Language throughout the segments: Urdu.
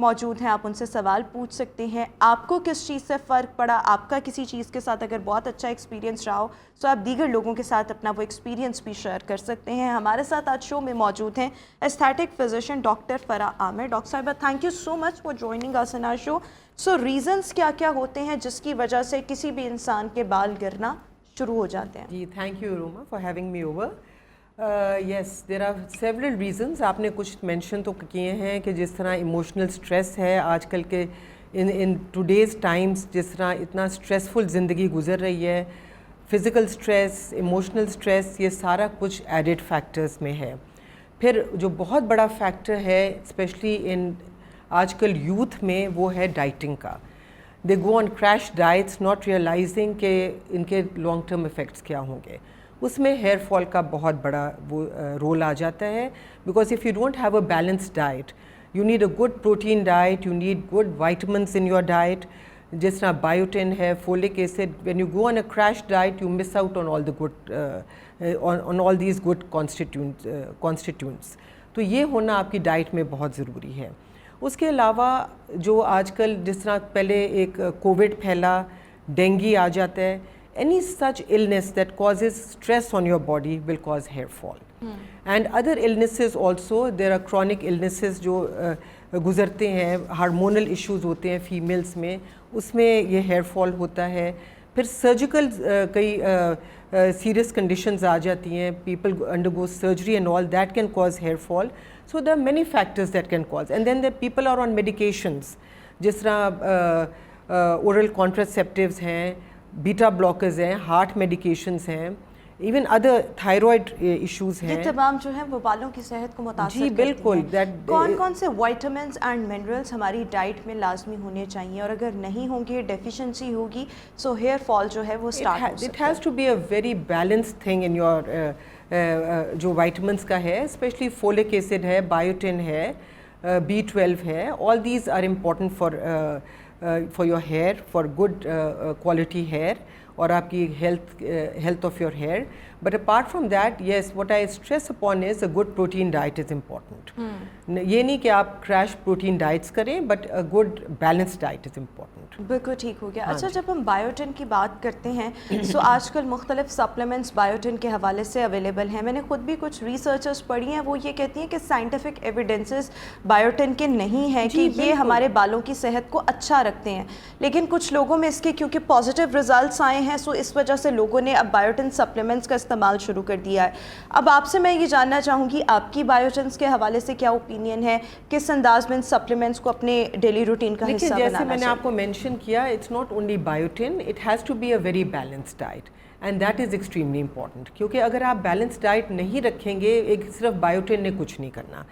موجود ہیں, آپ ان سے سوال پوچھ سکتے ہیں. آپ کو کس چیز سے فرق پڑا, آپ کا کسی چیز کے ساتھ اگر بہت اچھا ایکسپیرینس رہا ہو تو آپ دیگر لوگوں کے ساتھ اپنا وہ ایکسپیرینس بھی شیئر کر سکتے ہیں. ہمارے ساتھ آج شو میں موجود ہیں aesthetic physician doctor Farah Aamir. Doctor صاحبہ, thank you so much for joining us in our show. So reasons کیا کیا ہوتے ہیں جس کی وجہ سے کسی بھی انسان کے بال گرنا شروع ہو جاتے ہیں؟ جی, thank you Roma for having me over. Yes, there are several reasons. آپ نے کچھ مینشن تو کیے ہیں کہ جس طرح ایموشنل اسٹریس ہے آج کل کے ان ٹوڈیز ٹائمس, جس طرح اتنا اسٹریسفل زندگی گزر رہی ہے, فزیکل اسٹریس, ایموشنل اسٹریس, یہ سارا کچھ ایڈڈ فیکٹرز میں ہے. پھر جو بہت بڑا فیکٹر ہے اسپیشلی ان آج کل یوتھ میں, وہ ہے ڈائٹنگ کا. دے گو آن کریش ڈائٹس ناٹ ریئلائزنگ کہ ان کے لانگ ٹرم افیکٹس کیا ہوں گے. اس میں ہیئر فال کا بہت بڑا وہ رول آ جاتا ہے, because if you don't have a balance diet, you need a good protein diet, you need good vitamins in your diet, جس طرح بایوٹین ہے, folic acid. When you go on a crash diet you miss out on all the good on all these good constituents. تو یہ ہونا آپ کی ڈائٹ میں بہت ضروری ہے. اس کے علاوہ جو آج کل جس طرح پہلے ایک کووڈ پھیلا, ڈینگی آ جاتا ہے, any such illness that causes stress on your body will cause hair fall. And other illnesses also, there are chronic illnesses جو گزرتے ہیں, ہارمونل ایشوز ہوتے ہیں فیمیلز میں, اس میں یہ ہیئر فال ہوتا ہے. پھر سرجیکل کئی سیریس کنڈیشنز آ جاتی ہیں, people undergo surgery and all that can cause hair fall. So there are many factors that can cause. And then the people are on medications, جس طرح oral contraceptives ہیں, بیٹا بلاکرز ہیں, ہارٹ میڈیکیشنز ہیں, ایون ادر تھائرائڈ ایشوز ہیں. یہ تمام جو ہیں وہ بالوں کی صحت کو متاثر جی بالکل. کون کون سے وائٹامنس اینڈ منرلس ہماری ڈائٹ میں لازمی ہونے چاہیے, اور اگر نہیں ہوں گے, ڈیفیشنسی ہوگی, سو ہیئر فال جو ہے وہ اسٹارٹ ہو سکتا ہے. It has to be a very balanced thing in your جو وائٹامنس کا ہے, اسپیشلی فولک ایسڈ ہے, بایوٹین ہے, B12 ہے. All these are important for your hair, for good quality hair, اور آپ کی health of your hair. But apart from that, yes, what I stress upon is a good protein diet is important. یہ نہیں کہ آپ کریش پروٹین ڈائٹس کریں, but a good balance diet is important. بالکل ٹھیک ہو گیا. اچھا, جب ہم بایوٹین کی بات کرتے ہیں سو آج کل مختلف سپلیمنٹس بایوٹین کے حوالے سے اویلیبل ہیں. میں نے خود بھی کچھ ریسرچرز پڑھی ہیں, وہ یہ کہتی ہیں کہ سائنٹیفک ایویڈنسز بایوٹین کے نہیں ہیں کہ یہ ہمارے بالوں کی صحت کو اچھا رکھتے ہیں, لیکن کچھ لوگوں میں اس کے کیونکہ پازیٹیو ریزلٹس آئے ہیں, سو اس وجہ سے لوگوں نے اب بایوٹین سپلیمنٹس کا استعمال شروع کر دیا ہے. اب آپ سے میں یہ جاننا چاہوں گی آپ کی بایوٹینس کے حوالے سے کیا اوپینین ہے, کس انداز میں ان سپلیمنٹس کو اپنے ڈیلی روٹین کا حصہ بنانا چاہیے؟ جیسے میں نے آپ کو مینشن کیا, it's not only biotin, it has to be a very balanced diet, and that is extremely important. کیونکہ اگر آپ بیلنس ڈائٹ نہیں رکھیں گے, ایک صرف بایوٹین نے کچھ نہیں کرنا.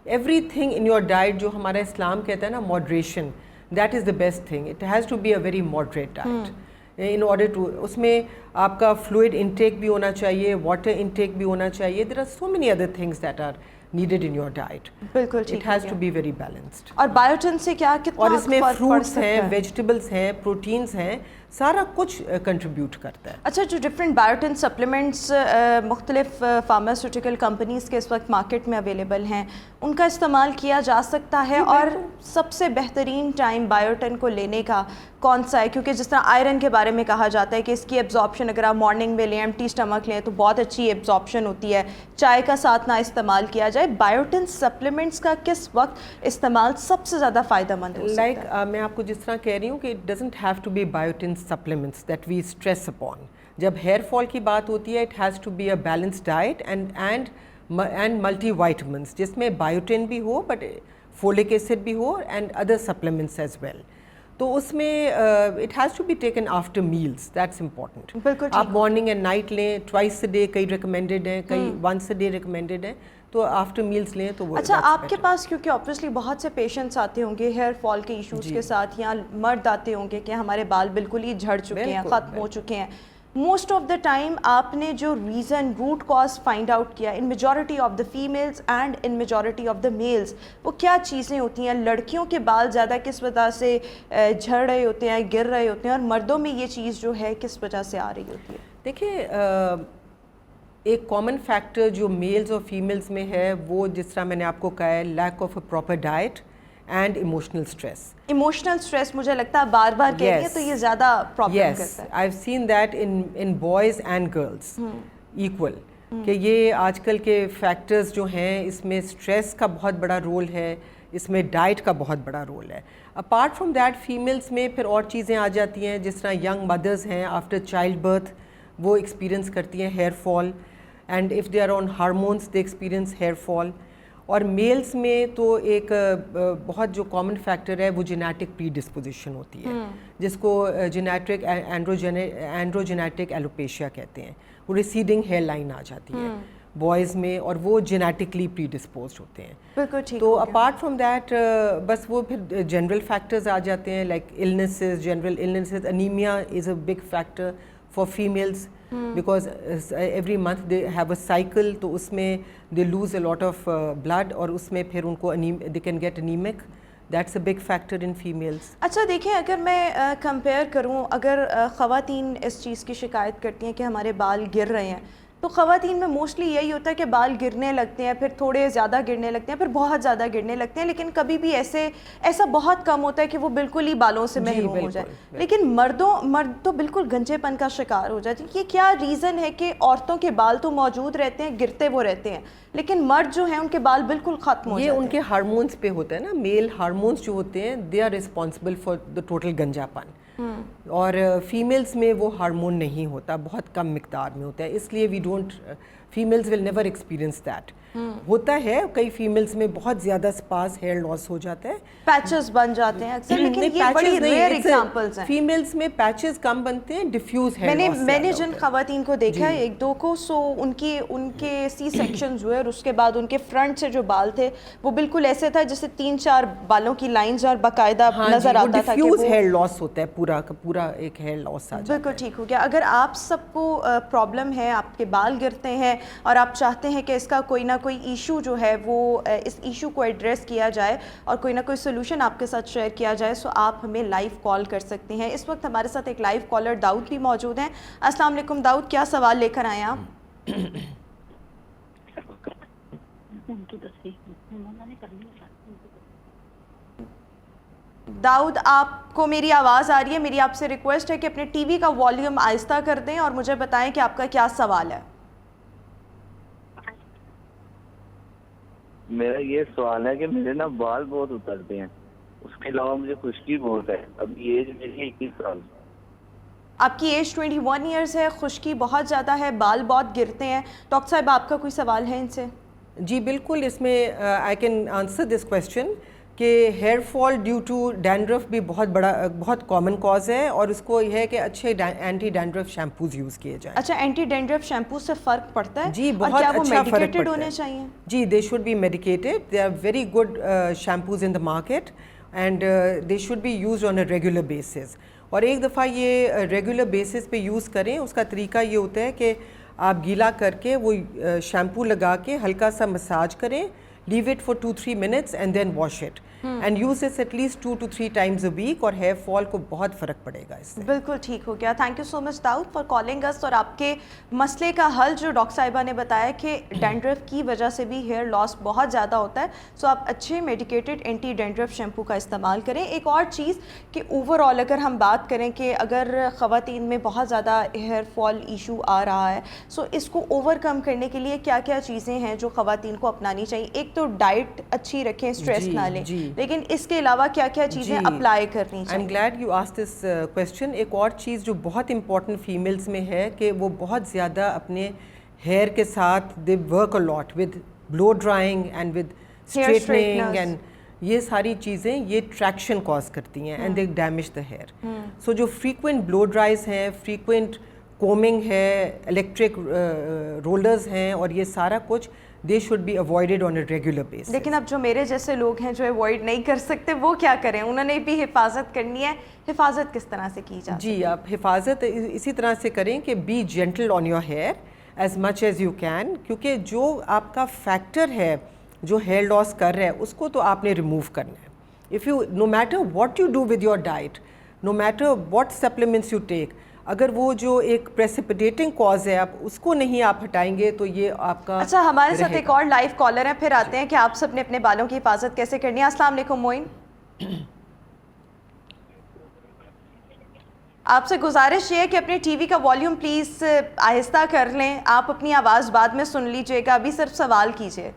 Everything in your diet, جو ہمارا اسلام کہتا ہے نا moderation, that is the best thing. It has to be a very moderate diet in order to. اس میں آپ کا فلوئڈ انٹیک بھی ہونا چاہیے, واٹر انٹیک بھی ہونا چاہیے. There are so many other things that are needed in your diet. بالکل ٹھیک. It has to be very balanced. اور بایوٹین سے کیا کتنا اور اس میں فروٹس ہیں, ویجیٹیبلس ہیں, پروٹینس ہیں, سارا کچھ کنٹریبیوٹ کرتا ہے. اچھا, جو ڈفرینٹ بایوٹین سپلیمنٹس مختلف فارماسیوٹیکل کمپنیز کے اس وقت مارکیٹ میں اویلیبل ہیں, ان کا استعمال کیا جا سکتا ہے, اور سب سے بہترین ٹائم بایوٹین کو لینے کا کون سا ہے؟ کیونکہ جس طرح آئرن کے بارے میں کہا جاتا ہے کہ اس کی ایبزارپشن اگر آپ مارننگ میں لیں, ایمٹی اسٹمک لیں, تو بہت اچھی ایبزارپشن ہوتی ہے, چائے کا ساتھ نہ استعمال کیا جائے. بایوٹین سپلیمنٹس کا کس وقت استعمال سب سے زیادہ فائدہ مند ہو سکتا ہے؟ لائک میں آپ کو جس طرح کہہ رہی ہوں کہ it doesn't have to be biotin supplements that we stress upon. جب ہیئر فال کی بات ہوتی ہے, it has to be a balance diet and multivitamins, جس میں بایوٹین بھی ہو, بٹ فولک ایسڈ بھی ہو, and other supplements as well. تو اس میں it has to be taken after meals, that's important. بالکل. آپ مارننگ اینڈ نائٹ لیں, ٹوائس اے ڈے کئی ریکمینڈیڈ ہیں, کئی ونس اے ڈے ریکمینڈیڈ ہیں, تو آفٹر میلس لیں تو وہ. اچھا, آپ کے پاس کیونکہ اوبویسلی بہت سے پیشنٹس آتے ہوں گے ہیئر فال کے ایشوز کے ساتھ, یا مرد آتے ہوں گے کہ ہمارے بال بالکل ہی جھڑ چکے ہیں, ختم ہو چکے ہیں. موسٹ آف دا ٹائم آپ نے جو reason, root cause find out کیا in majority of the females and in majority of the males, وہ کیا چیزیں ہوتی ہیں؟ لڑکیوں کے بال زیادہ کس وجہ سے جھڑ رہے ہوتے ہیں, گر رہے ہوتے ہیں, اور مردوں میں یہ چیز جو ہے کس وجہ سے آ رہی ہوتی ہے؟ دیکھیے, ایک کامن فیکٹر جو میلز اور فیمیلز میں ہے, وہ جس طرح میں نے آپ کو کہا ہے, lack of a proper diet and emotional stress. Emotional stress مجھے لگتا ہے بار بار کہہ رہی ہے تو یہ زیادہ پرابلم کرتا ہے. Yes, I've seen that in boys and girls equal. کہ یہ آج کل کے فیکٹرز جو ہیں اس میں اسٹریس کا بہت بڑا رول ہے, اس میں ڈائٹ کا بہت بڑا رول ہے. اپارٹ فرام دیٹ فیمیلس میں پھر اور چیزیں آ جاتی ہیں, جس طرح ینگ مدرز ہیں آفٹر چائلڈ برتھ وہ ایکسپیرینس کرتی ہیں hair fall, and if they are on hormones they experience hair fall. اور میلس میں تو ایک بہت جو کامن فیکٹر ہے وہ جینیٹک پری ڈسپوزیشن ہوتی ہے, جس کو جینیٹک اینڈروجینیٹک ایلوپیشیا کہتے ہیں. وہ ریسیڈنگ ہیئر لائن آ جاتی ہے بوائز میں, اور وہ جینیٹکلی پری ڈسپوزڈ ہوتے ہیں. بالکل ٹھیک. تو اپارٹ فرام دیٹ بس وہ پھر جنرل فیکٹرز آ جاتے ہیں, like illnesses, general illnesses. Anaemia is a big factor for females because every month they have a cycle, تو اس میں they lose a lot of blood, اور اس میں پھر ان کو they can get anemic. That's a big factor in females. اچھا دیکھیں, اگر میں کمپیئر کروں, اگر خواتین اس چیز کی شکایت کرتی ہیں کہ ہمارے بال گر رہے ہیں, تو خواتین میں موسٹلی یہی ہوتا ہے کہ بال گرنے لگتے ہیں, پھر تھوڑے زیادہ گرنے لگتے ہیں, پھر بہت زیادہ گرنے لگتے ہیں, لیکن کبھی بھی ایسا بہت کم ہوتا ہے کہ وہ بالکل ہی بالوں سے محروم ہو جائے. لیکن مرد تو بالکل گنجے پن کا شکار ہو جاتے ہیں. یہ کیا ریزن ہے کہ عورتوں کے بال تو موجود رہتے ہیں, گرتے وہ رہتے ہیں, لیکن مرد جو ہیں ان کے بال بالکل ختم ہو جاتے ہیں؟ یہ ان کے ہارمونس پہ ہوتا ہے نا. میل ہارمونس جو ہوتے ہیں they are responsible for the total گنجا پن, اور فیمیلز میں وہ ہارمون نہیں ہوتا, بہت کم مقدار میں ہوتا ہے. اس لیے we don't, females will never experience that. ہوتا ہے کئی فیمیلز میں بہت زیادہ سپاس ہیئر لاس ہو جاتا ہے, پیچز بن جاتے ہیں اکثر, لیکن یہ بڑی ریئر ایگزامپلز ہیں. فیمیلز میں پیچز کم بنتے ہیں, ڈیفیوز ہیئر لاس. میں نے جن خواتین کو دیکھا ہے ایک دو کو, سو ان کے سی سیکشنز ہوئے, اور اس کے بعد ان کے فرنٹ سے جو بال تھے وہ بالکل ایسے تھا جیسے 3-4 بالوں کی لائنز اور باقاعدہ نظر آتا تھا کہ ڈیفیوز ہیئر لاس ہوتا ہے, پورا کا پورا ایک ہیئر لاس آ جاتا ہے. بالکل ٹھیک ہو گیا. اگر آپ سب کو پرابلم ہے, آپ کے بال گرتے ہیں اور آپ چاہتے ہیں کہ اس کا کوئی نہ کوئی ایشو جو ہے وہ اس ایشو کو ایڈریس کیا جائے اور کوئی نہ کوئی سولوشن آپ کے ساتھ شیئر کیا جائے, سو آپ ہمیں لائیو کال کر سکتے ہیں. اس وقت ہمارے ساتھ ایک لائیو کالر داؤد بھی موجود ہیں. السلام علیکم داؤد, کیا سوال لے کر آئے آپ؟ داؤد, آپ کو میری آواز آ رہی ہے؟ میری آپ سے ریکویسٹ ہے کہ اپنے ٹی وی کا والیوم آہستہ کر دیں اور مجھے بتائیں کہ آپ کا کیا سوال ہے. میرا یہ سوال ہے کہ میرے نا بال بہت اترتے ہیں, اس کے علاوہ مجھے خشکی بہت ہے. ابھی ایج میری 21 سال. آپ کی ایج 21 ایئرز ہے, خشکی بہت زیادہ ہے, بال بہت گرتے ہیں. ڈاکٹر صاحب آپ کا کوئی سوال ہے ان سے؟ جی بالکل, اس میں I can answer this question کہ hair fall due to dandruff بھی بہت کامن کاز ہے, اور اس کو یہ ہے کہ اچھے اینٹی ڈینڈرف شیمپوز یوز کیے جائیں. اچھا, اینٹی ڈینڈرف شیمپو سے فرق پڑتا ہے؟ جی بہت اچھا فرق پڑتا ہے. ہونے چاہیے؟ جی they should be medicated. They are very good shampoos in the market, and they should be used on a regular basis. اور ایک دفعہ یہ ریگولر بیسس پہ یوز کریں. اس کا طریقہ یہ ہوتا ہے کہ آپ گیلا کر کے وہ شیمپو لگا کے ہلکا سا مساج کریں, leave it for 2-3 minutes and then wash it and use this at least 2 to 3 times a week, اور hair fall کو بہت فرق پڑے گا اس سے. بالکل ٹھیک ہو گیا. Thank you so much Dawood for calling us. اور آپ کے مسئلے کا حل جو ڈاکٹر صاحبہ نے بتایا کہ ڈینڈرف کی وجہ سے بھی ہیئر لاس بہت زیادہ ہوتا ہے, سو آپ اچھے میڈیکیٹڈ اینٹی ڈینڈرف شیمپو کا استعمال کریں. ایک اور چیز کہ اوور آل اگر ہم بات کریں کہ اگر خواتین میں بہت زیادہ ہیئر فال ایشو آ رہا ہے, سو اس کو اوور کم کرنے کے لیے کیا کیا چیزیں ہیں جو خواتین کو اپنانی چاہیے؟ ایک تو ڈائٹ اچھی رکھیں, اسٹریس نہ لیں, لیکن اس کے علاوہ کیا کیا چیزیں اپلائی کرنی چاہیے؟ I'm glad you asked this question. ایک اور چیز جو بہت امپورٹنٹ فیمیلز میں ہے کہ وہ بہت زیادہ اپنے ہیئر کے ساتھ they work a lot with blow drying and with straightening, and یہ ساری چیزیں یہ ٹریکشن کاز کرتی ہیں and they damage the hair. So جو frequent blow dries ہیں, frequent combing ہے, electric rollers ہیں, اور یہ سارا کچھ they should be avoided on a regular basis. لیکن اب جو میرے جیسے لوگ ہیں جو اوائڈ نہیں کر سکتے, وہ کیا کریں؟ انہوں نے بھی حفاظت کرنی ہے. حفاظت کس طرح سے کی جاتی ہے؟ جی آپ حفاظت اسی طرح سے کریں کہ be gentle on your hair as much as you can, کیونکہ جو آپ کا فیکٹر ہے جو ہیئر لاس کر رہا ہے اس کو تو آپ نے ریموو کرنا ہے. If you, no matter what you do with your diet, no matter what supplements you take, اگر وہ جو ایک پریسپیٹیٹنگ کاز ہے آپ اس کو نہیں آپ ہٹائیں گے تو یہ آپ کا. اچھا ہمارے ساتھ ایک اور لائیو کالر ہے, پھر آتے ہیں کہ آپ سب نے اپنے بالوں کی حفاظت کیسے کرنی ہے. السلام علیکم معین, آپ سے گزارش یہ ہے کہ اپنے ٹی وی کا والیوم پلیز آہستہ کر لیں, آپ اپنی آواز بعد میں سن لیجئے گا, ابھی صرف سوال کیجئے.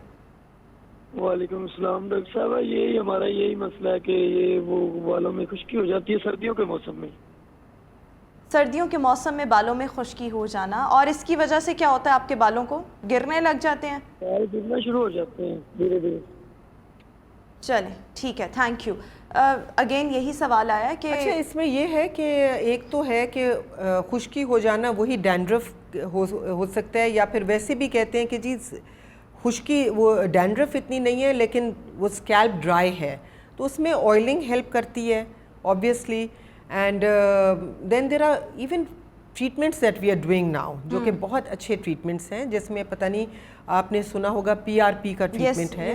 وعلیکم السلام ڈاکٹر صاحب, یہی ہمارا یہی مسئلہ ہے کہ یہ وہ بالوں میں خشکی ہو جاتی ہے سردیوں کے موسم میں. سردیوں کے موسم میں بالوں میں خشکی ہو جانا, اور اس کی وجہ سے کیا ہوتا ہے, آپ کے بالوں کو گرنے لگ جاتے ہیں؟ بال گرنا شروع ہو جاتے ہیں دھیرے دھیرے. چلیں ٹھیک ہے, تھینک یو. اگین یہی سوال آیا کہ اچھا اس میں یہ ہے کہ ایک تو ہے کہ خشکی ہو جانا وہی ڈینڈرف ہو سکتا ہے, یا پھر ویسے بھی کہتے ہیں کہ جی خشکی وہ ڈینڈرف اتنی نہیں ہے لیکن وہ اسکیلپ ڈرائی ہے, تو اس میں آئلنگ ہیلپ کرتی ہے obviously. And then there are even treatments that we are doing now جو کہ بہت اچھے ٹریٹمنٹس ہیں, جس میں پتہ نہیں آپ نے سنا ہوگا PRP کا ٹریٹمنٹ ہے,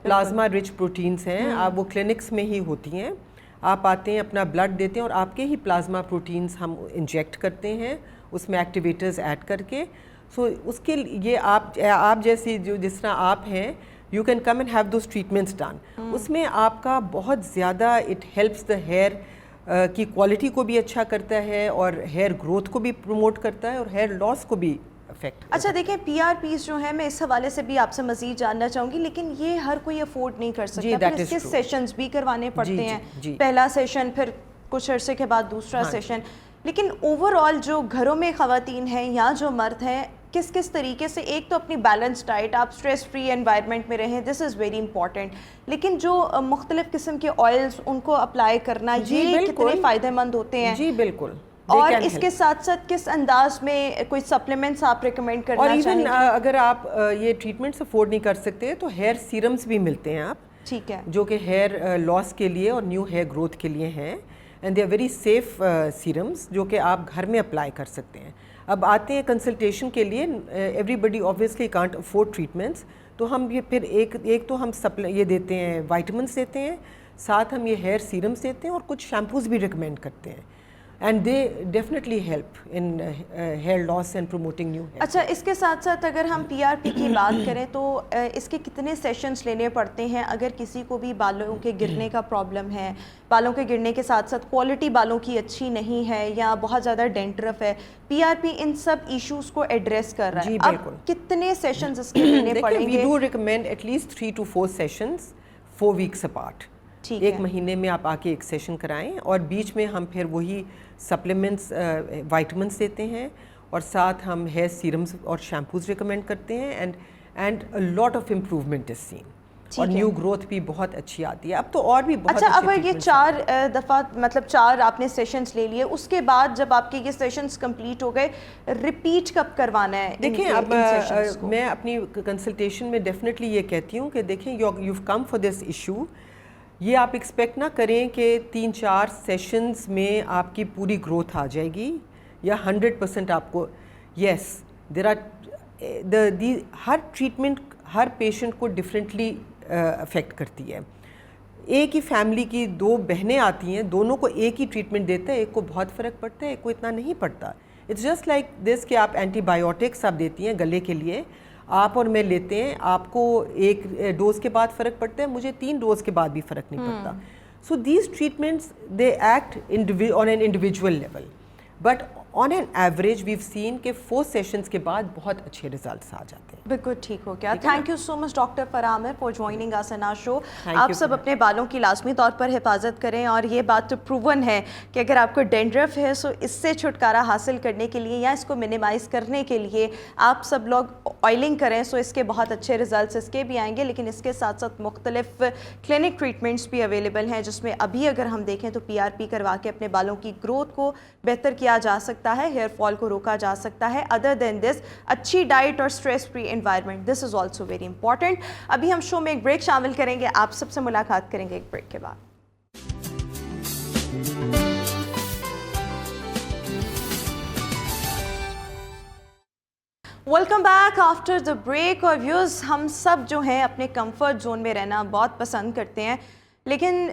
پلازما رچ پروٹینس ہیں, آپ وہ کلینکس میں ہی ہوتی ہیں, آپ آتے ہیں اپنا بلڈ دیتے ہیں اور آپ کے ہی پلازما پروٹینس ہم انجیکٹ کرتے ہیں اس میں ایکٹیویٹرز ایڈ کر کے. سو اس کے یہ آپ جیسی جو جس طرح آپ ہیں you can come and have those treatments done. اس میں آپ کا بہت زیادہ اٹ ہیلپس دا ہیئر کی کوالٹی کو بھی اچھا کرتا ہے اور ہیئر گروتھ کو بھی پروموٹ کرتا ہے اور ہیئر لاس کو بھی افیکٹ. اچھا دیکھیں PRPs جو ہیں, میں اس حوالے سے بھی آپ سے مزید جاننا چاہوں گی, لیکن یہ ہر کوئی افورڈ نہیں کر سکتا, پھر اس کے سیشنز بھی کروانے پڑتے ہیں, پہلا سیشن پھر کچھ عرصے کے بعد دوسرا سیشن. لیکن اوور آل جو گھروں میں خواتین ہیں یا جو مرد ہیں, کس کس طریقے سے, ایک تو اپنی بیلنس ڈائٹ, آپ اسٹریس فری انوائرمنٹ میں رہیں, دس از ویری امپورٹنٹ, لیکن جو مختلف قسم کے آئلز ان کو اپلائی کرنا, یہ کتنے فائدہ مند ہوتے ہیں؟ جی بالکل. اور اس کے ساتھ ساتھ کس انداز میں کوئی سپلیمنٹس آپ ریکمینڈ کرنا چاہیں گے؟ اور ایون اگر آپ یہ ٹریٹمنٹس افورڈ نہیں کر سکتے تو ہیئر سیرمز بھی ملتے ہیں آپ, ٹھیک ہے, جو کہ ہیئر لاس کے لیے اور نیو ہیئر گروتھ کے لیے ہیں, and they are very safe serums جو کہ آپ گھر میں اپلائی کر سکتے ہیں. اب آتے ہیں کنسلٹیشن کے لیے, everybody obviously can't afford treatments, تو ہم یہ پھر ایک تو ہم یہ دیتے ہیں وائٹامنس دیتے ہیں, ساتھ ہم یہ ہیئر سیرمز دیتے ہیں اور کچھ شیمپوز بھی ریکمینڈ کرتے ہیں, and they definitely help in hair loss and promoting new hair. اچھا اس کے ساتھ ساتھ اگر ہم PRP کی بات کریں تو اس کے کتنے سیشنز لینے پڑتے ہیں اگر کسی کو بھی بالوں کے گرنے کا پرابلم ہے, بالوں کے گرنے کے ساتھ ساتھ کوالٹی بالوں کی اچھی نہیں ہے یا بہت زیادہ ڈینڈرف ہے, PRP ان سب ایشوز کو ایڈریس کر رہا ہے, اب کتنے سیشنز اس کے لینے پڑیں گے؟ We do recommend at least 3 to 4 sessions 4 weeks apart. ایک مہینے میں آپ آ کے ایک سیشن کرائیں, اور بیچ میں ہم پھر وہی سپلیمنٹس وائٹامنس دیتے ہیں, اور ساتھ ہم ہیئر سیرمز اور شیمپوز ریکمینڈ کرتے ہیں, and lot of improvement is seen, اور نیو گروتھ بھی بہت اچھی آتی ہے. اب تو اور بھی بہت اچھا, اب یہ 4 دفعہ مطلب 4 آپ نے سیشنز لے لیے, اس کے بعد جب آپ کے یہ سیشنز کمپلیٹ ہو گئے, ریپیٹ کب کروانا ہے؟ دیکھیں اب میں اپنی کنسلٹیشن میں ڈیفینیٹلی یہ کہتی ہوں کہ دیکھیں you come for this issue, یہ آپ ایکسپیکٹ نہ کریں کہ 3-4 سیشنز میں آپ کی پوری گروتھ آ جائے گی یا 100% آپ کو. یس دیر آر ہر ٹریٹمنٹ ہر پیشنٹ کو ڈفرینٹلی افیکٹ کرتی ہے. ایک ہی فیملی کی 2 بہنیں آتی ہیں, دونوں کو ایک ہی ٹریٹمنٹ دیتا ہے, ایک کو بہت فرق پڑتا ہے, ایک کو اتنا نہیں پڑتا. اٹس جسٹ لائک دس کہ آپ اینٹی بایوٹکس آپ دیتی ہیں گلے کے لیے, آپ اور میں لیتے ہیں, آپ کو ایک ڈوز کے بعد فرق پڑتا ہے, مجھے 3 ڈوز کے بعد بھی فرق نہیں پڑتا. So these treatments they act on an individual level, but on an average we've seen کہ 4 سیشنز کے بعد بہت اچھے ریزلٹس آ جاتے ہیں. بالکل ٹھیک ہو گیا. Thank you so much doctor Farah Aamir for joining us in our show. آپ سب اپنے بالوں کی لازمی طور پر حفاظت کریں, اور یہ بات تو پروون ہے کہ اگر آپ کو ڈینڈرف ہے سو اس سے چھٹکارا حاصل کرنے کے لیے یا اس کو منیمائز کرنے کے لیے آپ سب لوگ آئلنگ کریں, سو اس کے بہت اچھے ریزلٹس اس کے بھی آئیں گے. لیکن اس کے ساتھ ساتھ مختلف کلینک ٹریٹمنٹس بھی اویلیبل ہیں, جس میں ابھی اگر ہم دیکھیں تو PRP کروا کے اپنے بالوں کی گروتھ کو بہتر کیا جا سکتا ہے, ہیئر فال کو روکا جا سکتا ہے. ادر دین دس اچھی ڈائٹ اور stress free environment, this is also very important. ابھی ہم شو میں ایک بریک شامل کریں گے, آپ سب سے ملاقات کریں گے ایک بریک کے بعد. Welcome back after the break. اور ویوز, ہم سب جو ہیں اپنے کمفرٹ زون میں رہنا بہت پسند کرتے ہیں, لیکن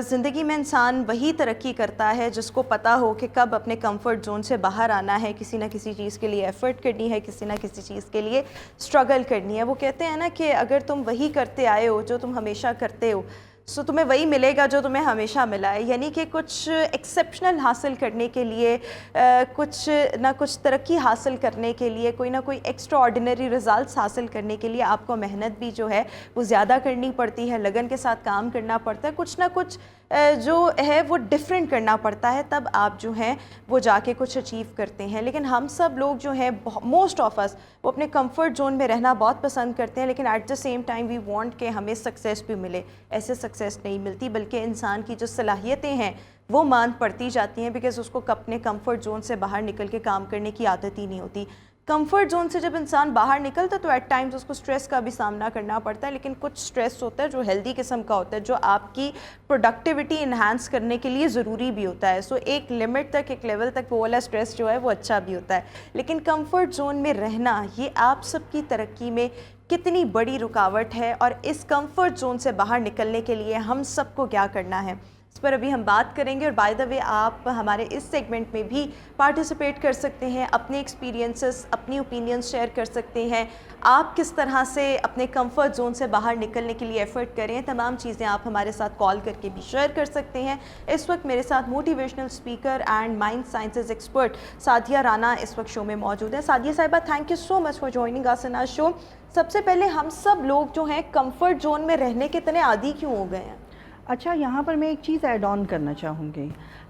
زندگی میں انسان وہی ترقی کرتا ہے جس کو پتہ ہو کہ کب اپنے کمفرٹ زون سے باہر آنا ہے, کسی نہ کسی چیز کے لیے ایفرٹ کرنی ہے, کسی نہ کسی چیز کے لیے اسٹرگل کرنی ہے. وہ کہتے ہیں نا کہ اگر تم وہی کرتے آئے ہو جو تم ہمیشہ کرتے ہو, سو تمہیں وہی ملے گا جو تمہیں ہمیشہ ملا ہے. یعنی کہ کچھ ایکسیپشنل حاصل کرنے کے لیے, کچھ نہ کچھ ترقی حاصل کرنے کے لیے, کوئی نہ کوئی ایکسٹرا آرڈینری ریزلٹس حاصل کرنے کے لیے آپ کو محنت بھی جو ہے وہ زیادہ کرنی پڑتی ہے, لگن کے ساتھ کام کرنا پڑتا ہے, کچھ نہ کچھ جو ہے وہ ڈفرینٹ کرنا پڑتا ہے, تب آپ جو ہیں وہ جا کے کچھ اچیو کرتے ہیں. لیکن ہم سب لوگ جو ہیں, موسٹ آف اس, وہ اپنے کمفرٹ زون میں رہنا بہت پسند کرتے ہیں, لیکن at the same time we want کہ ہمیں سکسیس بھی ملے. ایسے سکسیس نہیں ملتی, بلکہ انسان کی جو صلاحیتیں ہیں وہ ماند پڑتی جاتی ہیں, بیکاز اس کو اپنے کمفرٹ زون سے باہر نکل کے کام کرنے کی عادت ہی نہیں ہوتی. کمفرٹ زون سے جب انسان باہر نکلتا ہے تو ایٹ ٹائمز اس کو سٹریس کا بھی سامنا کرنا پڑتا ہے, لیکن کچھ سٹریس ہوتا ہے جو ہیلدی قسم کا ہوتا ہے, جو آپ کی پروڈکٹیوٹی انہانس کرنے کے لیے ضروری بھی ہوتا ہے. سو ایک لمٹ تک, ایک لیول تک وہ والا سٹریس جو ہے وہ اچھا بھی ہوتا ہے. لیکن کمفرٹ زون میں رہنا یہ آپ سب کی ترقی میں کتنی بڑی رکاوٹ ہے, اور اس کمفرٹ زون سے باہر نکلنے کے لیے ہم سب کو کیا کرنا ہے, اس پر ابھی ہم بات کریں گے. اور بائی دا وے آپ ہمارے اس سیگمنٹ میں بھی پارٹیسپیٹ کر سکتے ہیں, اپنے ایکسپیرینسز, اپنی اوپینینز شیئر کر سکتے ہیں, آپ کس طرح سے اپنے کمفرٹ زون سے باہر نکلنے کے لیے ایفرٹ کریں. تمام چیزیں آپ ہمارے ساتھ کال کر کے بھی شیئر کر سکتے ہیں. اس وقت میرے ساتھ motivational speaker and mind sciences expert Sadia Rana اس وقت شو میں موجود ہیں. سعدیہ صاحبہ, thank you so much for joining us in our show. سب سے پہلے ہم سب لوگ جو ہیں کمفرٹ زون میں رہنے کے اتنے عادی کیوں ہو گئے ہیں؟ اچھا, یہاں پر میں ایک چیز ایڈ آن کرنا چاہوں گی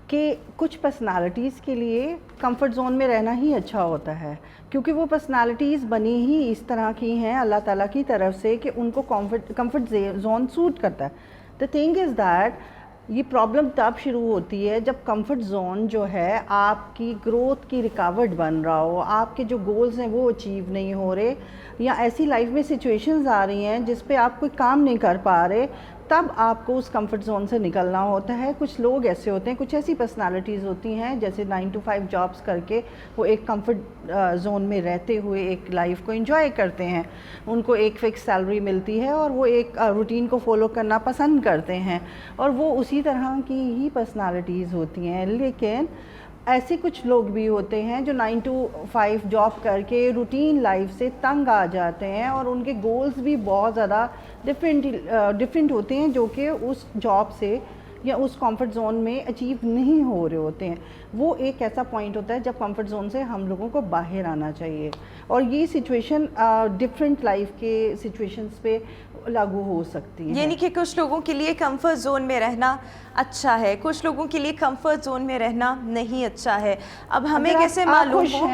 کہ کچھ پرسنالٹیز کے لیے کمفرٹ زون میں رہنا ہی اچھا ہوتا ہے, کیونکہ وہ پرسنالٹیز بنی ہی اس طرح کی ہیں اللہ تعالیٰ کی طرف سے کہ ان کو کمفرٹ زون سوٹ کرتا ہے. دا تھنگ از دیٹ یہ پرابلم تب شروع ہوتی ہے جب کمفرٹ زون جو ہے آپ کی گروتھ کی رکاوٹ بن رہا ہو, آپ کے جو گولز ہیں وہ اچیو نہیں ہو رہے, یا ایسی لائف میں سچویشنز آ رہی ہیں جس پہ آپ کوئی کام نہیں کر پا رہے, تب آپ کو اس کمفرٹ زون سے نکلنا ہوتا ہے. کچھ لوگ ایسے ہوتے ہیں, کچھ ایسی پرسنالٹیز ہوتی ہیں جیسے 9 to 5 جابس کر کے وہ ایک کمفرٹ زون میں رہتے ہوئے ایک لائف کو انجوائے کرتے ہیں. ان کو ایک فکس سیلری ملتی ہے اور وہ ایک روٹین کو فالو کرنا پسند کرتے ہیں, اور وہ اسی طرح کی ہی پرسنالٹیز ہوتی ہیں. لیکن ایسے کچھ لوگ بھی ہوتے ہیں جو 9 to 5 جاب کر کے روٹین لائف سے تنگ آ جاتے ہیں, اور ان کے گولز بھی بہت زیادہ ڈفرینٹ ہوتے ہیں جو کہ اس جاب سے یا اس کمفرٹ زون میں اچیو نہیں ہو رہے ہوتے ہیں. وہ ایک ایسا پوائنٹ ہوتا ہے جب کمفرٹ زون سے ہم لوگوں کو باہر آنا چاہیے, اور یہ سچویشن ڈفرینٹ لائف کے سچویشنز پہ لاگو ہو سکتی ہے. یعنی کہ کچھ لوگوں کے لیے کمفرٹ زون میں رہنا اچھا ہے, کچھ لوگوں کے لیے کمفرٹ زون میں رہنا نہیں اچھا ہے. اب ہمیں کیسے معلوم ہو؟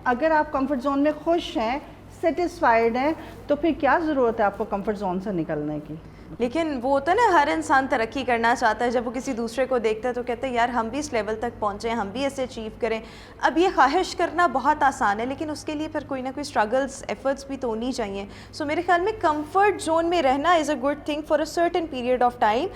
اگر آپ کمفرٹ زون میں خوش ہیں, سیٹسفائیڈ ہیں, تو پھر کیا ضرورت ہے آپ کو کمفرٹ زون سے نکلنے کی؟ لیکن وہ ہوتا ہے نا, ہر انسان ترقی کرنا چاہتا ہے. جب وہ کسی دوسرے کو دیکھتا ہے تو کہتا ہے یار ہم بھی اس لیول تک پہنچیں, ہم بھی ایسے اچیو کریں. اب یہ خواہش کرنا بہت آسان ہے, لیکن اس کے لیے پھر کوئی نہ کوئی اسٹرگلس, ایفرٹس بھی تو ہونی چاہیے. سو میرے خیال میں کمفرٹ زون میں رہنا is a good thing for a certain period of time.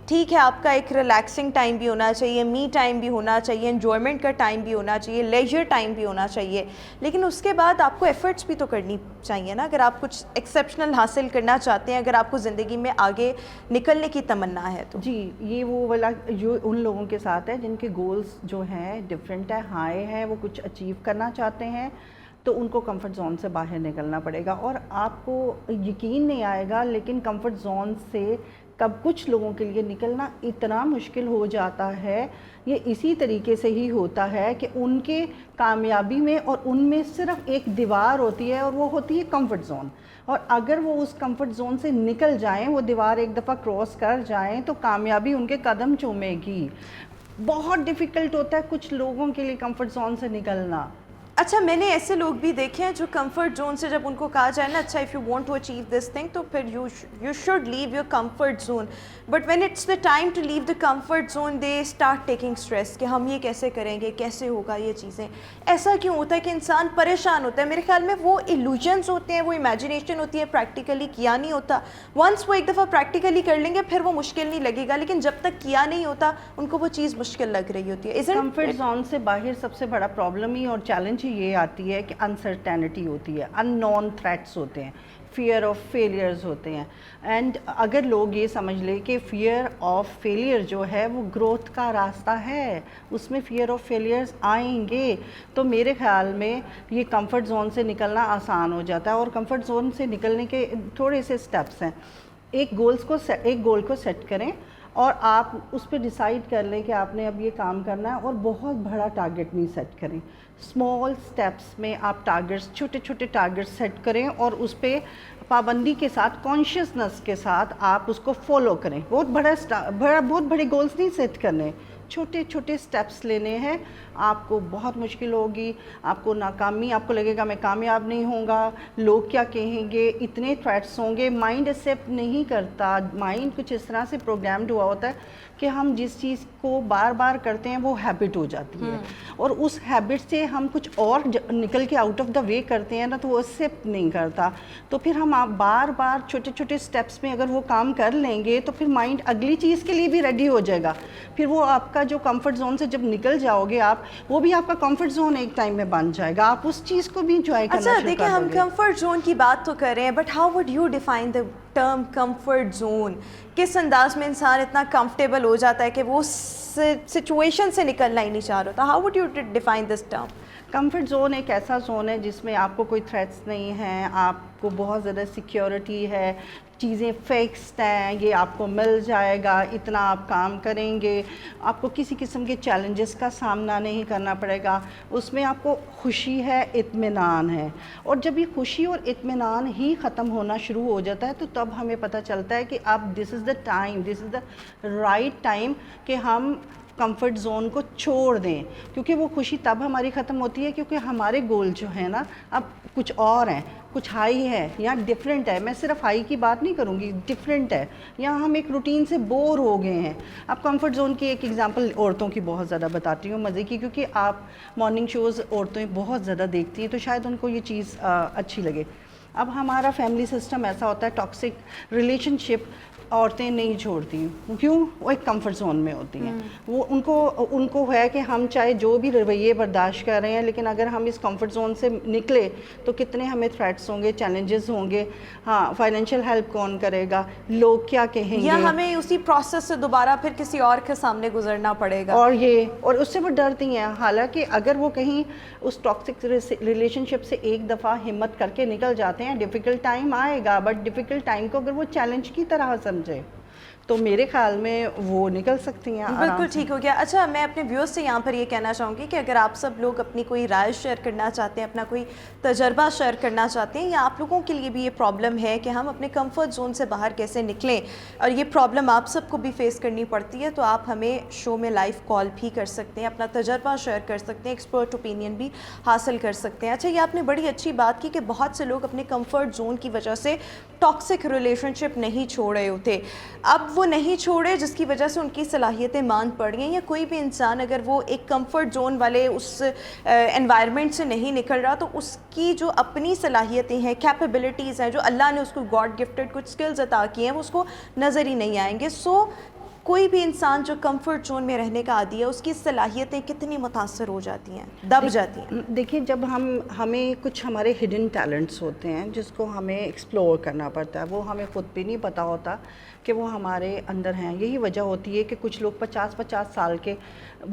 ٹھیک ہے, آپ کا ایک ریلیکسنگ ٹائم بھی ہونا چاہیے, می ٹائم بھی ہونا چاہیے, انجوائمنٹ کا ٹائم بھی ہونا چاہیے, لیجر ٹائم بھی ہونا چاہیے, لیکن اس کے بعد آپ کو ایفرٹس بھی تو کرنی چاہیے نا. اگر آپ کچھ ایکسیپشنل حاصل کرنا چاہتے ہیں, اگر آپ کو زندگی میں آگے نکلنے کی تمنا ہے تو. جی, یہ وہ والا جو ان لوگوں کے ساتھ ہے جن کے گولز جو ہیں ڈفرینٹ ہے, ہائی ہے, وہ کچھ اچیو کرنا چاہتے ہیں, تو ان کو کمفرٹ زون سے باہر نکلنا پڑے گا. اور آپ کو یقین نہیں آئے گا, لیکن کمفرٹ زون سے کب کچھ لوگوں کے لیے نکلنا اتنا مشکل ہو جاتا ہے, یہ اسی طریقے سے ہی ہوتا ہے کہ ان کے کامیابی میں اور ان میں صرف ایک دیوار ہوتی ہے, اور وہ ہوتی ہے کمفرٹ زون. اور اگر وہ اس کمفرٹ زون سے نکل جائیں, وہ دیوار ایک دفعہ کراس کر جائیں, تو کامیابی ان کے قدم چومے گی. بہت ڈیفیکلٹ ہوتا ہے کچھ لوگوں کے لیے کمفرٹ زون سے نکلنا. اچھا, میں نے ایسے لوگ بھی دیکھے ہیں جو کمفرٹ زون سے جب ان کو کہا جائے نا, اچھا if you want to achieve this thing, تو پھر you should leave your comfort zone, but when it's the time to leave the comfort zone they start taking stress کہ ہم یہ کیسے کریں گے, کیسے ہوگا یہ چیزیں. ایسا کیوں ہوتا ہے کہ انسان پریشان ہوتا ہے؟ میرے خیال میں وہ ایلوژنس ہوتے ہیں, وہ امیجنیشن ہوتی ہے, پریکٹیکلی کیا نہیں ہوتا. ونس وہ ایک دفعہ پریکٹیکلی کر لیں گے پھر وہ مشکل نہیں لگے گا, لیکن جب تک کیا نہیں ہوتا ان کو وہ چیز مشکل لگ رہی ہوتی ہے. کمفرٹ زون سے باہر سب سے بڑا پرابلم ہی اور چیلنج ہی یہ آتی ہے کہ انسرٹینٹی ہوتی ہے, ان نون تھریٹس ہوتے ہیں, فیئر آف فیلیئرز ہوتے ہیں. اینڈ اگر لوگ یہ سمجھ لیں کہ فیئر آف فیلیئر جو ہے وہ گروتھ کا راستہ ہے, اس میں فیئر آف فیلیئرز آئیں گے, تو میرے خیال میں یہ کمفرٹ زون سے نکلنا آسان ہو جاتا ہے. اور کمفرٹ زون سے نکلنے کے تھوڑے سے سٹیپس ہیں. ایک گول کو سیٹ کریں اور آپ اس پہ ڈیسائیڈ کر لیں کہ آپ نے اب یہ کام کرنا ہے, اور بہت بڑا ٹارگیٹ نہیں سیٹ کریں. اسمال سٹیپس میں آپ چھوٹے چھوٹے ٹارگیٹس سیٹ کریں اور اس پہ پابندی کے ساتھ, کانشیسنس کے ساتھ آپ اس کو فالو کریں. بہت بڑے گولز نہیں سیٹ کرنے, چھوٹے چھوٹے سٹیپس لینے ہیں. آپ کو بہت مشکل ہوگی, آپ کو ناکامی, آپ کو لگے گا میں کامیاب نہیں ہوں گا, لوگ کیا کہیں گے, اتنے تھریٹس ہوں گے. مائنڈ ایکسیپٹ نہیں کرتا. مائنڈ کچھ اس طرح سے پروگرامڈ ہوا ہوتا ہے کہ ہم جس چیز کو بار بار کرتے ہیں وہ ہیبٹ ہو جاتی ہے, اور اس ہیبٹ سے ہم کچھ اور نکل کے آؤٹ آف دا وے کرتے ہیں نا, تو وہ ایکسیپٹ نہیں کرتا. تو پھر ہم آپ بار بار چھوٹے چھوٹے سٹیپس میں اگر وہ کام کر لیں گے تو پھر مائنڈ اگلی چیز کے لیے بھی ریڈی ہو جائے گا. پھر وہ آپ کا جو کمفرٹ زون سے جب نکل جاؤ گے آپ, وہ بھی آپ کا کمفرٹ زون ایک ٹائم میں بن جائے گا, آپ اس چیز کو بھی انجوائے کرنا شروع کر دو گے. دیکھیں ہم کمفرٹ زون کی بات تو کر رہے ہیں, but how would you define the term comfort zone? کس انداز میں انسان اتنا کمفرٹیبل ہو جاتا ہے کہ وہ سچویشن سے نکلنا ہی نہیں چاہ رہا تھا؟ How would you define this term? Comfort zone ایک ایسا زون ہے جس میں آپ کو کوئی تھریٹس نہیں ہیں, آپ کو بہت زیادہ سیکیورٹی ہے, چیزیں فکسڈ ہیں, یہ آپ کو مل جائے گا, اتنا آپ کام کریں گے, آپ کو کسی قسم کے چیلنجز کا سامنا نہیں کرنا پڑے گا. اس میں آپ کو خوشی ہے, اطمینان ہے. اور جب یہ خوشی اور اطمینان ہی ختم ہونا شروع ہو جاتا ہے تو تب ہمیں پتہ چلتا ہے کہ اب دس از دا رائٹ ٹائم کہ ہم کمفرٹ زون کو چھوڑ دیں. کیونکہ وہ خوشی تب ہماری ختم ہوتی ہے کیونکہ ہمارے گول جو ہیں نا اب کچھ اور ہیں, کچھ ہائی ہے یا ڈفرینٹ ہے. میں صرف ہائی کی بات نہیں کروں گی, ڈفرینٹ ہے, یا ہم ایک روٹین سے بور ہو گئے ہیں. اب کمفرٹ زون کی ایک ایگزامپل عورتوں کی بہت زیادہ بتاتی ہوں مزے کی, کیونکہ آپ مارننگ شوز عورتیں بہت زیادہ دیکھتی ہیں تو شاید ان کو یہ چیز اچھی لگے. اب ہمارا فیملی سسٹم ایسا ہوتا ہے, ٹاکسک ریلیشن شپ عورتیں نہیں چھوڑتی. کیوں؟ وہ ایک کمفرٹ زون میں ہوتی ہیں. وہ ان کو ہے کہ ہم چاہے جو بھی رویے برداشت کر رہے ہیں, لیکن اگر ہم اس کمفرٹ زون سے نکلے تو کتنے ہمیں تھریٹس ہوں گے, چیلنجز ہوں گے. ہاں, فائنینشیل ہیلپ کون کرے گا, لوگ کیا کہیں گے, یا ہمیں اسی پروسیس سے دوبارہ پھر کسی اور کے سامنے گزرنا پڑے گا. اور اس سے وہ ڈرتی ہیں. حالانکہ اگر وہ کہیں اس ٹاکسک ریلیشن شپ سے ایک دفعہ ہمت کر کے نکل جاتے ہیں, ڈیفیکلٹ ٹائم آئے گا, بٹ ڈیفیکلٹ ٹائم کو اگر وہ چیلنج کی طرح سمجھے تو میرے خیال میں وہ نکل سکتی ہیں. بالکل ٹھیک ہو گیا. اچھا, میں اپنے ویورز سے یہاں پر یہ کہنا چاہوں گی کہ اگر آپ سب لوگ اپنی کوئی رائے شیئر کرنا چاہتے ہیں, اپنا کوئی تجربہ شیئر کرنا چاہتے ہیں, یا آپ لوگوں کے لیے بھی یہ پرابلم ہے کہ ہم اپنے کمفرٹ زون سے باہر کیسے نکلیں, اور یہ پرابلم آپ سب کو بھی فیس کرنی پڑتی ہے, تو آپ ہمیں شو میں لائیو کال بھی کر سکتے ہیں, اپنا تجربہ شیئر کر سکتے ہیں, ایکسپرٹ اوپینین بھی حاصل کر سکتے ہیں. اچھا, یہ آپ نے بڑی اچھی بات کی کہ بہت سے لوگ اپنے کمفرٹ زون کی وجہ سے ٹاکسک ریلیشن شپ نہیں چھوڑ رہے ہوتے. اب وہ نہیں چھوڑے جس کی وجہ سے ان کی صلاحیتیں ماند پڑ گئی ہیں. یا کوئی بھی انسان اگر وہ ایک کمفرٹ زون والے اس انوائرمنٹ سے نہیں نکل رہا تو اس کی جو اپنی صلاحیتیں ہیں, کیپیبلٹیز ہیں, جو اللہ نے اس کو گاڈ گفٹڈ کچھ سکلز عطا کی ہیں, وہ اس کو نظر ہی نہیں آئیں گے. سو کوئی بھی انسان جو کمفرٹ زون میں رہنے کا عادی ہے, اس کی صلاحیتیں کتنی متاثر ہو جاتی ہیں, دب جاتی ہیں. دیکھیے, جب ہمیں کچھ ہمارے ہڈن ٹیلنٹس ہوتے ہیں جس کو ہمیں ایکسپلور کرنا پڑتا ہے, وہ ہمیں خود بھی نہیں پتہ ہوتا کہ وہ ہمارے اندر ہیں. یہی وجہ ہوتی ہے کہ کچھ لوگ 50 سال کے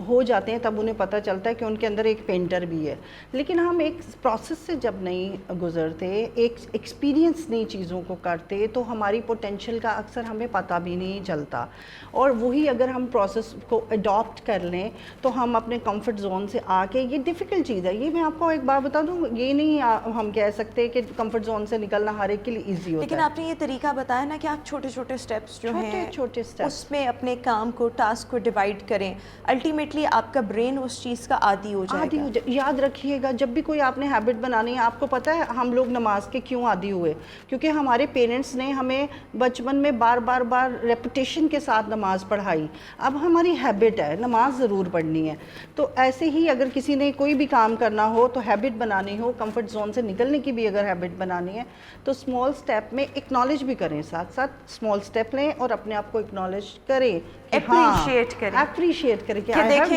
ہو جاتے ہیں تب انہیں پتہ چلتا ہے کہ ان کے اندر ایک پینٹر بھی ہے. لیکن ہم ایک پروسیس سے جب نہیں گزرتے, ایک ایکسپیرینس نہیں چیزوں کو کرتے, تو ہماری پوٹینشیل کا اکثر ہمیں پتہ بھی نہیں چلتا. اور وہی اگر ہم پروسیس کو اڈاپٹ کر لیں تو ہم اپنے کمفرٹ زون سے آ کے, یہ ڈیفیکلٹ چیز ہے, یہ میں آپ کو ایک بات بتا دوں, یہ نہیں ہم کہہ سکتے کہ کمفرٹ زون سے نکلنا ہر ایک کے لیے ایزی ہوتا ہے. لیکن آپ نے یہ طریقہ بتایا نا کہ آپ چھوٹے چھوٹے اسٹیپس جو ہیں چھوٹے اس میں اپنے کام کو, ٹاسک کو ڈیوائڈ کریں, الٹیمیٹلی آپ کا برین اس چیز کا عادی ہو جائے گا. یاد رکھیے گا, جب بھی کوئی آپ نے ہیبٹ بنانی ہے, آپ کو پتہ ہے ہم لوگ نماز کے کیوں عادی ہوئے, کیونکہ ہمارے پیرنٹس نے ہمیں بچپن میں بار بار ریپیٹیشن کے ساتھ نماز نماز پڑھائی, اب ہماری ہیبٹ ہے نماز ضرور پڑھنی ہے. تو ایسے ہی اگر کسی نے کوئی بھی کام کرنا ہو تو ہیبٹ بنانی ہو, کمفرٹ زون سے نکلنے کی بھی اگر ہیبٹ بنانی ہے تو اسمال اسٹیپ میں اکنالج بھی کریں, ساتھ ساتھ اسمال اسٹیپ لیں اور اپنے آپ کو اکنالج کریں, اپریشیٹ کریں, اپریشیٹ کریں کہ دیکھیں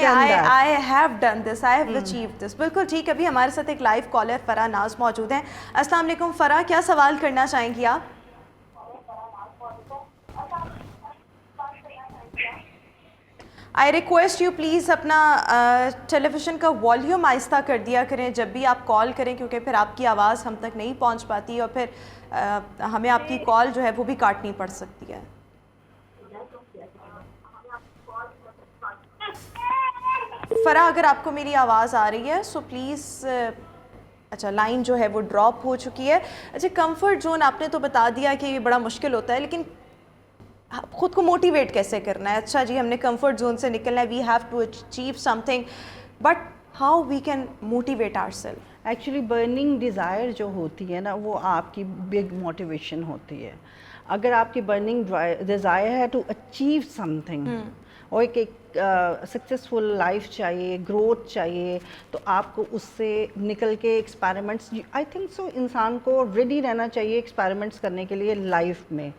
I have done this, I have achieved this. بالکل ٹھیک. ابھی ہمارے ساتھ ایک لائیو کالر فرح ناز موجود ہیں. السلام علیکم فرح, کیا سوال کرنا چاہیں گی آپ؟ آئی ریکویسٹ یو پلیز اپنا ٹیلی ویژن کا والیوم آہستہ کر دیا کریں جب بھی آپ کال کریں, کیونکہ پھر آپ کی آواز ہم تک نہیں پہنچ پاتی اور پھر ہمیں آپ کی کال جو ہے وہ بھی کاٹنی پڑ سکتی ہے. فرح اگر آپ کو میری آواز آ رہی ہے سو پلیز, اچھا لائن جو ہے وہ ڈراپ ہو چکی ہے. اچھا کمفرٹ زون آپ نے تو بتا دیا کہ یہ بڑا مشکل ہوتا ہے, لیکن خود کو موٹیویٹ کیسے کرنا ہے؟ اچھا جی ہم نے کمفرٹ زون سے نکلنا ہے, we have to achieve something, but how we can motivate our self? Actually burning desire جو ہوتی ہے نا وہ آپ کی بگ موٹیویشن ہوتی ہے. اگر آپ کی برننگ ڈیزائر ہے ٹو اچیو سم تھنگ اور ایک سکسیزفل لائف چاہیے, گروتھ چاہیے, تو آپ کو اس سے نکل کے ایکسپیریمنٹس, آئی تھنک سو انسان کو ریڈی رہنا چاہیے ایکسپیریمنٹس کرنے کے لیے لائف میں,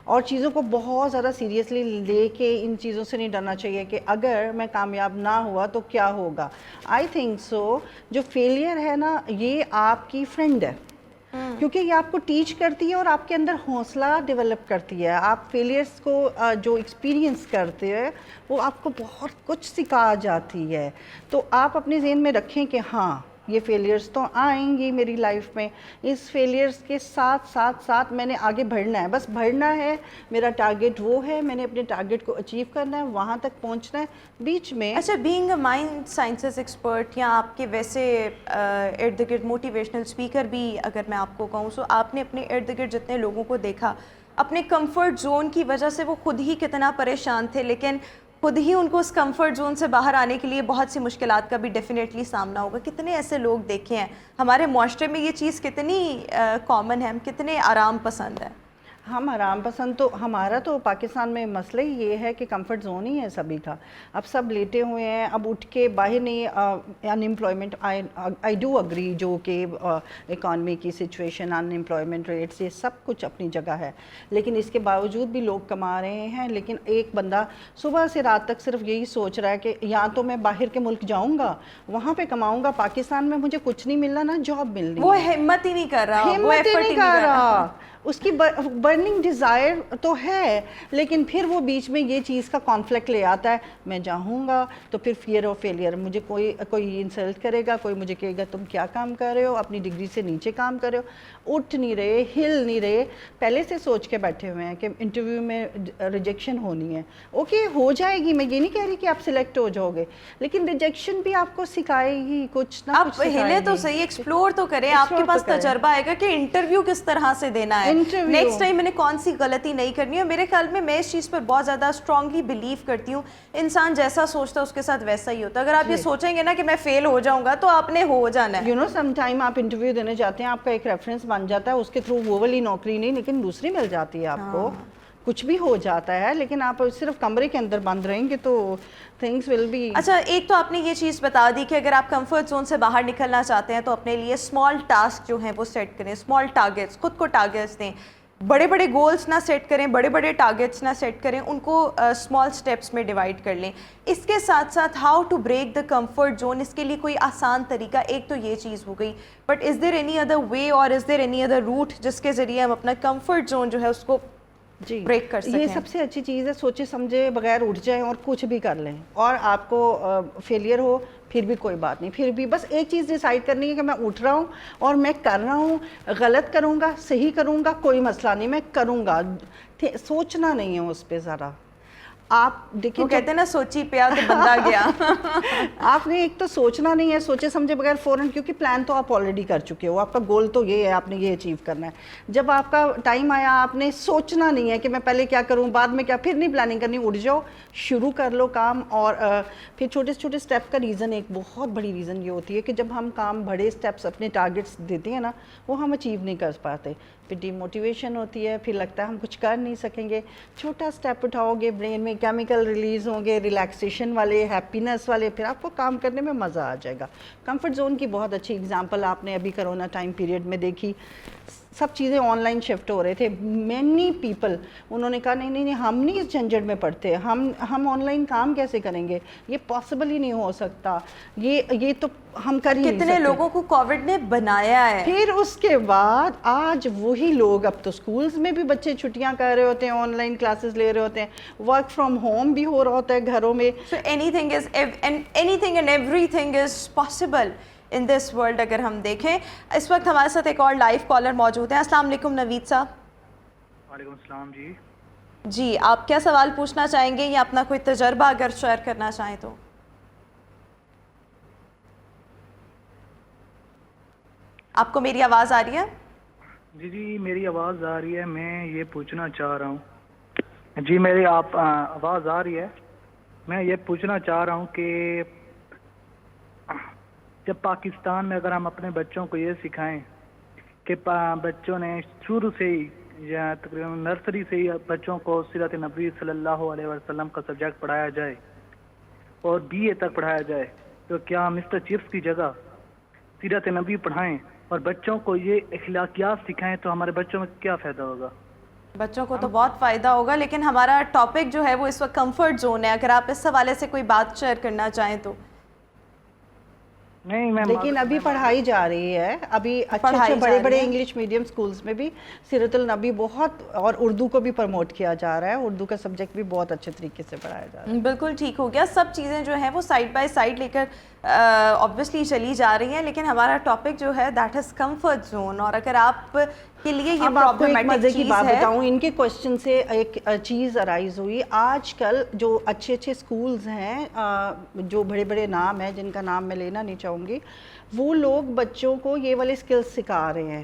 اور چیزوں کو بہت زیادہ سیریسلی لے کے ان چیزوں سے نہیں ڈرنا چاہیے کہ اگر میں کامیاب نہ ہوا تو کیا ہوگا. آئی تھنک سو جو فیلئر ہے نا یہ آپ کی فرینڈ ہے, کیونکہ یہ آپ کو ٹیچ کرتی ہے اور آپ کے اندر حوصلہ ڈیولپ کرتی ہے. آپ فیلئرس کو جو ایکسپیرینس کرتے ہیں وہ آپ کو بہت کچھ سکھا جاتی ہے. تو آپ اپنے ذہن میں رکھیں کہ ہاں یہ فیلئرس تو آئیں گی میری لائف میں, اس فیلئرس کے ساتھ ساتھ ساتھ میں نے آگے بڑھنا ہے, بس بڑھنا ہے, میرا ٹارگیٹ وہ ہے, میں نے اپنے ٹارگیٹ کو اچیو کرنا ہے, وہاں تک پہنچنا ہے. بیچ میں اچھا being a mind sciences expert یا آپ کے ویسے ارد گرد موٹیویشنل اسپیکر بھی اگر میں آپ کو کہوں, سو آپ نے اپنے ارد گرد جتنے لوگوں کو دیکھا اپنے کمفرٹ زون کی وجہ سے وہ خود ہی کتنا پریشان تھے, لیکن خود ہی ان کو اس کمفرٹ زون سے باہر آنے کے لیے بہت سی مشکلات کا بھی ڈیفینیٹلی سامنا ہوگا. کتنے ایسے لوگ دیکھے ہیں ہمارے معاشرے میں, یہ چیز کتنی کامن ہے, ہم کتنے آرام پسند ہیں. ہم آرام پسند, تو ہمارا تو پاکستان میں مسئلہ ہی یہ ہے کہ کمفرٹ زون ہی ہے سبھی کا. اب سب لیٹے ہوئے ہیں, اب اٹھ کے باہر نہیں. ان امپلائمنٹ آئی ڈو اگری, جو کہ اکانومی کی سچویشن, ان امپلائمنٹ ریٹس, یہ سب کچھ اپنی جگہ ہے, لیکن اس کے باوجود بھی لوگ کما رہے ہیں. لیکن ایک بندہ صبح سے رات تک صرف یہی سوچ رہا ہے کہ یا تو میں باہر کے ملک جاؤں گا وہاں پہ کماؤں گا, پاکستان میں مجھے کچھ نہیں ملنا, نہ جاب ملنی, وہ ہمت ہی نہیں کر رہا, وہ ہمت ہی ایفرٹ نہیں کر رہا. اس کی برننگ ڈیزائر تو ہے, لیکن پھر وہ بیچ میں یہ چیز کا کانفلکٹ لے آتا ہے, میں جاؤں گا تو پھر فیئر آف فیلئر, مجھے کوئی انسلٹ کرے گا, کوئی مجھے کہے گا تم کیا کام کر رہے ہو, اپنی ڈگری سے نیچے کام کر رہے ہو, اٹھ نہیں رہے, ہل نہیں رہے, پہلے سے سوچ کے بیٹھے ہوئے ہیں کہ انٹرویو میں ریجیکشن ہونی ہے. اوکے ہو جائے گی, میں یہ نہیں کہہ رہی کہ آپ سلیکٹ ہو جاؤ گے, لیکن ریجیکشن بھی آپ کو سکھائے گی کچھ نہ کچھ. آپ ہلے تو صحیح, ایکسپلور تو کریں, آپ کے پاس تجربہ آئے گا کہ انٹرویو کس طرح سے دینا ہے, نیکسٹ ٹائم میں نے کون سی غلطی نہیں کرنی ہے. میرے خیال میں اس چیز پر بہت زیادہ اسٹرانگلی بلیو کرتی ہوں, انسان جیسا سوچتا ہے اس کے ساتھ ویسا ہی ہوتا ہے. اگر آپ یہ سوچیں گے نا کہ میں فیل ہو جاؤں گا تو آپ نے ہو جانا ہے. یو نو سم ٹائم آپ انٹرویو دینے جاتے ہیں, آپ کا ایک ریفرنس بن جاتا ہے, اس کے تھرو وہ والی نوکری نہیں لیکن دوسری مل جاتی ہے آپ کو, کچھ بھی ہو جاتا ہے, لیکن آپ صرف کمرے کے اندر بند رہیں گے تو تھنگس ول بی. اچھا ایک تو آپ نے یہ چیز بتا دی کہ اگر آپ کمفرٹ زون سے باہر نکلنا چاہتے ہیں تو اپنے لیے اسمال ٹاسک جو ہیں وہ سیٹ کریں, اسمال ٹارگیٹس, خود کو ٹارگیٹس دیں, بڑے بڑے گولز نہ سیٹ کریں, بڑے بڑے ٹارگیٹس نہ سیٹ کریں, ان کو اسمال اسٹیپس میں ڈیوائڈ کر لیں. اس کے ساتھ ساتھ how to break the comfort zone, اس کے لیے کوئی آسان طریقہ, ایک تو یہ چیز ہو گئی, but is there any other way اور از دیر اینی ادر روٹ جس کے ذریعے ہم اپنا کمفرٹ زون جو ہے اس کو بریک کر سکیں؟ یہ سب سے اچھی چیز ہے, سوچے سمجھے بغیر اٹھ جائیں اور کچھ بھی کر لیں, اور آپ کو فیلئر ہو پھر بھی کوئی بات نہیں, پھر بھی بس ایک چیز ڈیسائیڈ کرنی ہے کہ میں اٹھ رہا ہوں اور میں کر رہا ہوں, غلط کروں گا صحیح کروں گا کوئی مسئلہ نہیں, میں کروں گا, سوچنا نہیں ہے اس پہ ذرا. آپ دیکھیں وہ کہتے ہیں نا سوچی پیا تو بندہ گیا. آپ نے ایک تو سوچنا نہیں ہے, سوچے سمجھے بغیر فوراً, کیونکہ پلان تو آپ آلریڈی کر چکے ہو, آپ کا گول تو یہ ہے, آپ نے یہ اچیو کرنا ہے. جب آپ کا ٹائم آیا آپ نے سوچنا نہیں ہے کہ میں پہلے کیا کروں بعد میں کیا, پھر نہیں پلاننگ کرنی, اٹھ جاؤ شروع کر لو کام. اور پھر چھوٹے چھوٹے اسٹیپ کا ریزن, ایک بہت بڑی ریزن یہ ہوتی ہے کہ جب ہم کام بڑے اسٹیپس اپنے ٹارگیٹس دیتے ہیں نا وہ ہم اچیو نہیں کر پاتے, پھر ڈی موٹیویشن ہوتی ہے, پھر لگتا ہے ہم کچھ کر نہیں سکیں گے. چھوٹا اسٹیپ اٹھاؤ گے, برین میں کیمیکل ریلیز ہوں گے ریلیکسیشن والے, ہیپینس والے, پھر آپ کو کام کرنے میں مزہ آ جائے گا. کمفرٹ زون کی بہت اچھی اگزامپل آپ نے ابھی کرونا ٹائم پیریڈ میں دیکھی, سب چیزیں آن لائن شفٹ ہو رہے تھے. مینی پیپل انہوں نے کہا نہیں ہم نہیں اس جھنجھٹ میں پڑتے, ہم آن لائن کام کیسے کریں گے, یہ پاسبل ہی نہیں ہو سکتا, یہ تو ہم کر ہی نہیں سکتے. کتنے لوگوں کو کووڈ نے بنایا ہے. پھر اس کے بعد آج وہی لوگ, اب تو سکولز میں بھی بچے چھٹیاں کر رہے ہوتے ہیں, آن لائن کلاسز لے رہے ہوتے ہیں, ورک فرام ہوم بھی ہو رہا ہوتا ہے گھروں میں. So anything and everything is possible in this world. اگر ہم دیکھیں اس وقت ہمارے ساتھ ایک اور لائیو کالر موجود ہیں. السلام علیکم نوید صاحب. وعلیکم السلام جی. جی آپ کیا سوال پوچھنا چاہیں گے یا اپنا کوئی تجربہ اگر شیئر کرنا چاہیں تو؟ آپ کو میری آواز آ رہی ہے؟ جی میری آواز آ رہی ہے. میں یہ پوچھنا چاہ رہا ہوں, جی میری آواز آ رہی ہے. میں یہ پوچھنا چاہ رہا ہوں کہ جب پاکستان میں اگر ہم اپنے بچوں کو یہ سکھائیں کہ بچوں نے شروع سے ہی یا تقریباً نرسری سے ہی بچوں کو سیرت نبوی صلی اللہ علیہ وسلم کا سبجیکٹ پڑھایا جائے اور BA تک پڑھایا جائے, تو کیا مسٹر چپس کی جگہ سیرت نبی پڑھائیں اور بچوں کو یہ اخلاقیات سکھائیں تو ہمارے بچوں میں کیا فائدہ ہوگا؟ بچوں کو تو بہت فائدہ ہوگا, لیکن ہمارا ٹاپک جو ہے وہ اس وقت کمفرٹ زون ہے. اگر آپ اس حوالے سے کوئی بات شیئر کرنا چاہیں تو. نہیں میم, لیکن ابھی پڑھائی جا رہی ہے, ابھی اچھے بڑے بڑے انگلش میڈیم سکولز میں بھی سیرت النبی بہت, اور اردو کو بھی پروموٹ کیا جا رہا ہے, اردو کا سبجیکٹ بھی بہت اچھے طریقے سے پڑھایا جا رہا ہے. بالکل ٹھیک ہو گیا. سب چیزیں جو ہیں وہ سائڈ بائی سائڈ لے کر آبویسلی چلی جا رہی ہیں, لیکن ہمارا ٹاپک جو ہے دیٹ از کمفرٹ زون. اور اگر آپ کے لیے یہ اب ایک مزے کی بات ہے, بتاؤں, ان کے کوشچن سے ایک چیز ارائز ہوئی. آج کل جو اچھے سکولز ہیں, جو بڑے بڑے نام ہیں جن کا نام میں لینا نہیں چاہوں گی, وہ لوگ بچوں کو یہ والے سکلز سکھا رہے ہیں,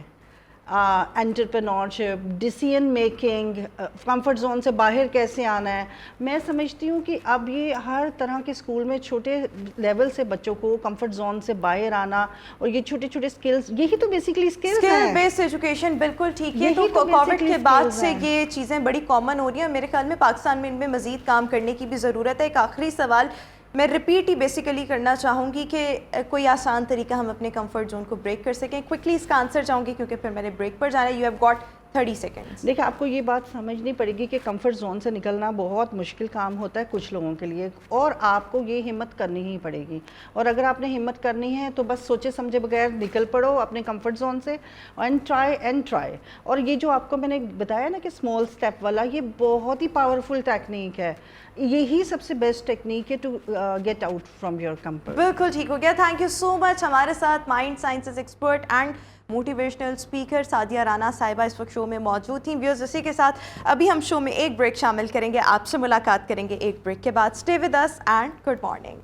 entrepreneurship, decision making, comfort zone سے باہر کیسے آنا ہے. میں سمجھتی ہوں کہ اب یہ ہر طرح کے اسکول میں چھوٹے لیول سے بچوں کو کمفرٹ زون سے باہر آنا, اور یہ چھوٹے چھوٹے سکلز, یہی تو بیسیکلی سکلز ہیں, اسکل بیسڈ ایجوکیشن. بالکل ٹھیک ہے. تو کووڈ کے بعد سے یہ چیزیں بڑی کامن ہو رہی ہیں. میرے خیال میں پاکستان میں ان میں مزید کام کرنے کی بھی ضرورت ہے. ایک آخری سوال میں ریپیٹ ہی بیسیکلی کرنا چاہوں گی کہ کوئی آسان طریقہ ہم اپنے کمفرٹ زون کو بریک کر سکیں. کوئکلی اس کا آنسر چاہوں گی کیونکہ پھر میں نے بریک پر جانا ہے. You have got 30 seconds. دیکھیں, آپ کو یہ بات سمجھنی پڑے گی کہ کمفرٹ زون سے نکلنا بہت مشکل کام ہوتا ہے کچھ لوگوں کے لیے, اور آپ کو یہ ہمت کرنی ہی پڑے گی. اور اگر آپ نے ہمت کرنی ہے تو بس سوچے سمجھے بغیر نکل پڑو اپنے کمفرٹ زون سے, اینڈ ٹرائی. اور یہ جو آپ کو میں نے بتایا نا کہ اسمال اسٹیپ والا, یہ بہت ہی پاورفل ٹیکنیک ہے. یہی سب سے بیسٹ ٹیکنیک ہے to get out from your comfort. بالکل ٹھیک ہو گیا. Thank you so much. ہمارے ساتھ mind sciences expert and motivational speaker Sadia Rana صاحبہ اس وقت شو میں موجود تھیں. ویورز, اسی کے ساتھ ابھی ہم شو میں ایک بریک شامل کریں گے. آپ سے ملاقات کریں گے ایک بریک کے بعد. Stay with us and good morning.